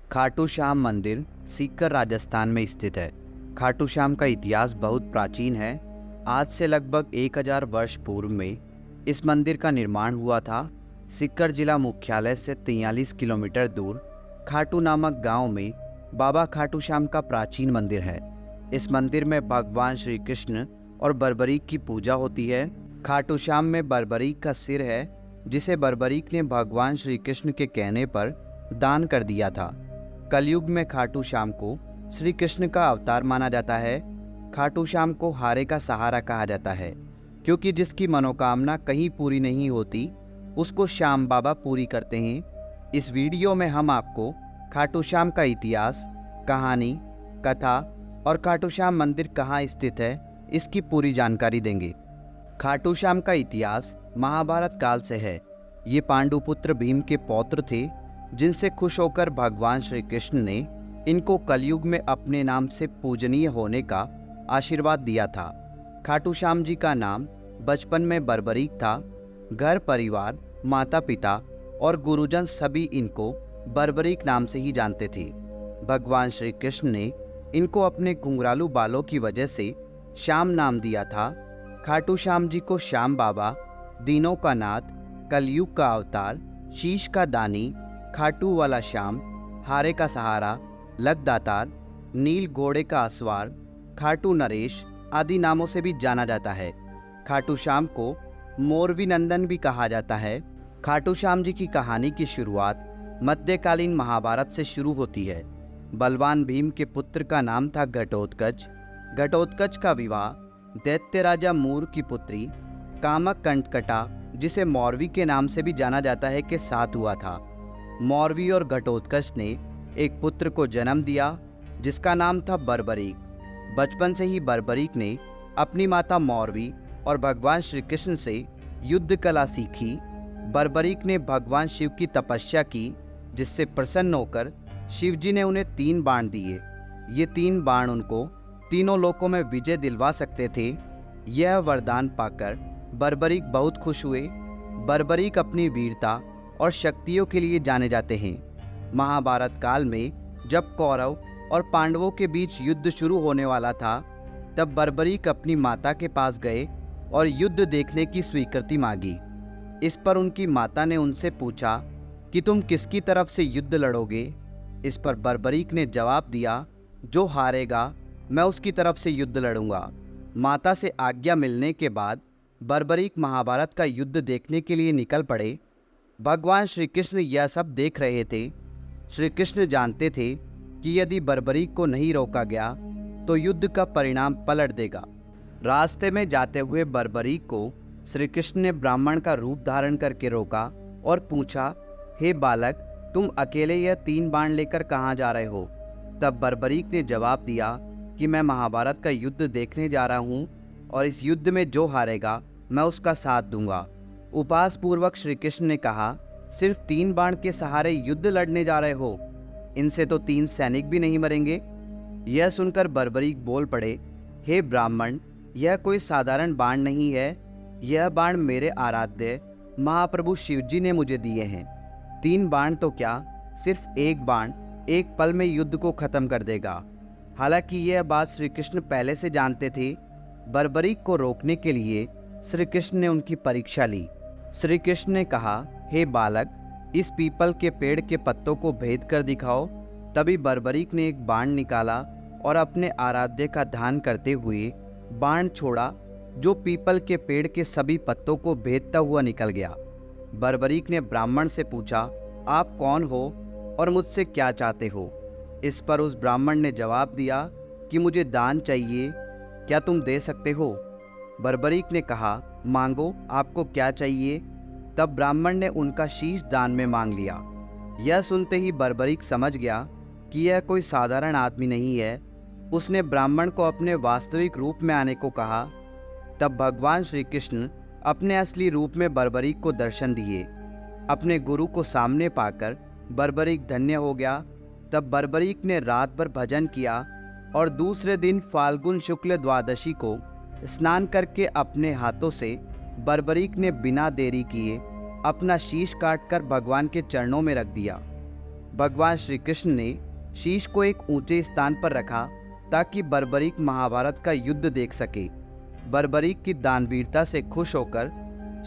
खाटू श्याम मंदिर सीकर राजस्थान में स्थित है। खाटू श्याम का इतिहास बहुत प्राचीन है। आज से लगभग 1000 वर्ष पूर्व में इस मंदिर का निर्माण हुआ था। सीकर जिला मुख्यालय से 43 किलोमीटर दूर खाटू नामक गांव में बाबा खाटू श्याम का प्राचीन मंदिर है। इस मंदिर में भगवान श्री कृष्ण और बर्बरीक की पूजा होती है। खाटू श्याम में बर्बरीक का सिर है, जिसे बर्बरीक ने भगवान श्री कृष्ण के कहने पर दान कर दिया था। कलयुग में खाटू श्याम को श्री कृष्ण का अवतार माना जाता है। खाटू श्याम को हारे का सहारा कहा जाता है, क्योंकि जिसकी मनोकामना कहीं पूरी नहीं होती उसको श्याम बाबा पूरी करते हैं। इस वीडियो में हम आपको खाटू श्याम का इतिहास, कहानी, कथा और खाटू श्याम मंदिर कहाँ स्थित है, इसकी पूरी जानकारी देंगे। खाटू श्याम का इतिहास महाभारत काल से है। ये पांडुपुत्र भीम के पौत्र थे, जिनसे खुश होकर भगवान श्री कृष्ण ने इनको कलयुग में अपने नाम से पूजनीय होने का आशीर्वाद दिया था। खाटू श्याम जी का नाम बचपन में बर्बरीक था। घर परिवार, माता पिता और गुरुजन सभी इनको बर्बरीक नाम से ही जानते थे। भगवान श्री कृष्ण ने इनको अपने घुंघरालू बालों की वजह से श्याम नाम दिया था। खाटू श्याम जी को श्याम बाबा, दीनों का नाथ, कलयुग का अवतार, शीश का दानी, खाटू वाला श्याम, हारे का सहारा, लकदातार, नील घोड़े का असवार, खाटू नरेश आदि नामों से भी जाना जाता है। खाटू श्याम को मोरवी नंदन भी कहा जाता है। खाटू श्याम जी की कहानी की शुरुआत मध्यकालीन महाभारत से शुरू होती है। बलवान भीम के पुत्र का नाम था घटोत्कच। घटोत्कच का विवाह दैत्य राजा मूर की पुत्री कामक कंटकटा, जिसे मौरवी के नाम से भी जाना जाता है, के साथ हुआ था। मौरवी और घटोत्कच ने एक पुत्र को जन्म दिया, जिसका नाम था बर्बरीक। बचपन से ही बर्बरीक ने अपनी माता मौरवी और भगवान श्री कृष्ण से युद्ध कला सीखी। बर्बरीक ने भगवान शिव की तपस्या की, जिससे प्रसन्न होकर शिव जी ने उन्हें 3 बाण दिए। ये 3 बाण उनको तीनों लोकों में विजय दिलवा सकते थे। यह वरदान पाकर बर्बरीक बहुत खुश हुए। बर्बरीक अपनी वीरता और शक्तियों के लिए जाने जाते हैं। महाभारत काल में जब कौरव और पांडवों के बीच युद्ध शुरू होने वाला था, तब बर्बरीक अपनी माता के पास गए और युद्ध देखने की स्वीकृति मांगी। इस पर उनकी माता ने उनसे पूछा कि तुम किसकी तरफ से युद्ध लड़ोगे। इस पर बर्बरीक ने जवाब दिया, जो हारेगा मैं उसकी तरफ से युद्ध लड़ूंगा। माता से आज्ञा मिलने के बाद बर्बरीक महाभारत का युद्ध देखने के लिए निकल पड़े। भगवान श्री कृष्ण यह सब देख रहे थे। श्री कृष्ण जानते थे कि यदि बर्बरीक को नहीं रोका गया तो युद्ध का परिणाम पलट देगा। रास्ते में जाते हुए बर्बरीक को श्री कृष्ण ने ब्राह्मण का रूप धारण करके रोका और पूछा, हे बालक, तुम अकेले यह 3 बाण लेकर कहाँ जा रहे हो? तब बर्बरीक ने जवाब दिया कि मैं महाभारत का युद्ध देखने जा रहा हूँ और इस युद्ध में जो हारेगा मैं उसका साथ दूंगा। उपहास पूर्वक श्री कृष्ण ने कहा, सिर्फ 3 बाण के सहारे युद्ध लड़ने जा रहे हो? इनसे तो 3 सैनिक भी नहीं मरेंगे। यह सुनकर बर्बरीक बोल पड़े, हे ब्राह्मण, यह कोई साधारण बाण नहीं है। यह बाण मेरे आराध्य महाप्रभु शिवजी ने मुझे दिए हैं। 3 बाण तो क्या, सिर्फ एक बाण एक पल में युद्ध को खत्म कर देगा। हालांकि यह बात श्री कृष्ण पहले से जानते थे। बर्बरीक को रोकने के लिए श्री कृष्ण ने उनकी परीक्षा ली। श्री कृष्ण ने कहा, हे बालक, इस पीपल के पेड़ के पत्तों को भेद कर दिखाओ। तभी बर्बरीक ने एक बाण निकाला और अपने आराध्य का ध्यान करते हुए बाण छोड़ा, जो पीपल के पेड़ के सभी पत्तों को भेदता हुआ निकल गया। बर्बरीक ने ब्राह्मण से पूछा, आप कौन हो और मुझसे क्या चाहते हो? इस पर उस ब्राह्मण ने जवाब दिया कि मुझे दान चाहिए, क्या तुम दे सकते हो? बर्बरीक ने कहा, मांगो, आपको क्या चाहिए? तब ब्राह्मण ने उनका शीश दान में मांग लिया। यह सुनते ही बर्बरीक समझ गया कि यह कोई साधारण आदमी नहीं है। उसने ब्राह्मण को अपने वास्तविक रूप में आने को कहा। तब भगवान श्री कृष्ण अपने असली रूप में बर्बरीक को दर्शन दिए। अपने गुरु को सामने पाकर बर्बरीक धन्य हो गया। तब बर्बरीक ने रात भर भजन किया और दूसरे दिन फाल्गुन शुक्ल द्वादशी को स्नान करके अपने हाथों से बर्बरीक ने बिना देरी किए अपना शीश काटकर भगवान के चरणों में रख दिया। भगवान श्री कृष्ण ने शीश को एक ऊंचे स्थान पर रखा ताकि बर्बरीक महाभारत का युद्ध देख सके। बर्बरीक की दानवीरता से खुश होकर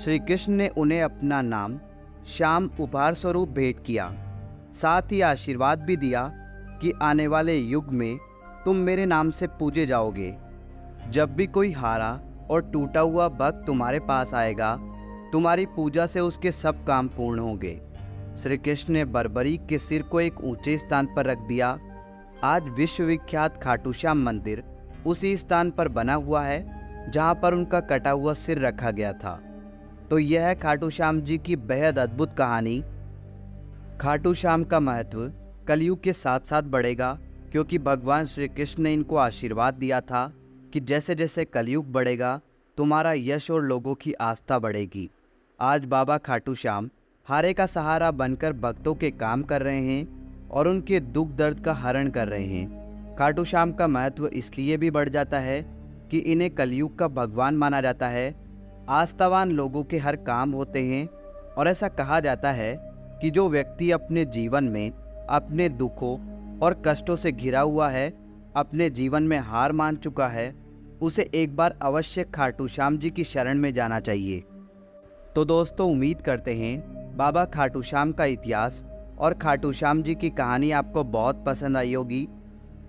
श्री कृष्ण ने उन्हें अपना नाम श्याम उपहार स्वरूप भेंट किया। साथ ही आशीर्वाद भी दिया कि आने वाले युग में तुम मेरे नाम से पूजे जाओगे। जब भी कोई हारा और टूटा हुआ भक्त तुम्हारे पास आएगा, तुम्हारी पूजा से उसके सब काम पूर्ण होंगे। श्री कृष्ण ने बर्बरीक के सिर को एक ऊंचे स्थान पर रख दिया। आज विश्वविख्यात खाटू श्याम मंदिर उसी स्थान पर बना हुआ है जहां पर उनका कटा हुआ सिर रखा गया था। तो यह है खाटू श्याम जी की बेहद अद्भुत कहानी। खाटू श्याम का महत्व कलयुग के साथ साथ बढ़ेगा, क्योंकि भगवान श्री कृष्ण ने इनको आशीर्वाद दिया था कि जैसे जैसे कलयुग बढ़ेगा तुम्हारा यश और लोगों की आस्था बढ़ेगी। आज बाबा खाटू श्याम हारे का सहारा बनकर भक्तों के काम कर रहे हैं और उनके दुख दर्द का हरण कर रहे हैं। खाटू श्याम का महत्व इसलिए भी बढ़ जाता है कि इन्हें कलयुग का भगवान माना जाता है। आस्थावान लोगों के हर काम होते हैं और ऐसा कहा जाता है कि जो व्यक्ति अपने जीवन में अपने दुखों और कष्टों से घिरा हुआ है, अपने जीवन में हार मान चुका है, उसे एक बार अवश्य खाटू श्याम जी की शरण में जाना चाहिए। तो दोस्तों, उम्मीद करते हैं बाबा खाटू श्याम का इतिहास और खाटू श्याम जी की कहानी आपको बहुत पसंद आई होगी।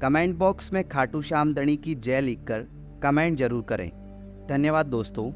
कमेंट बॉक्स में खाटू श्याम धणी की जय लिखकर कमेंट जरूर करें। धन्यवाद दोस्तों।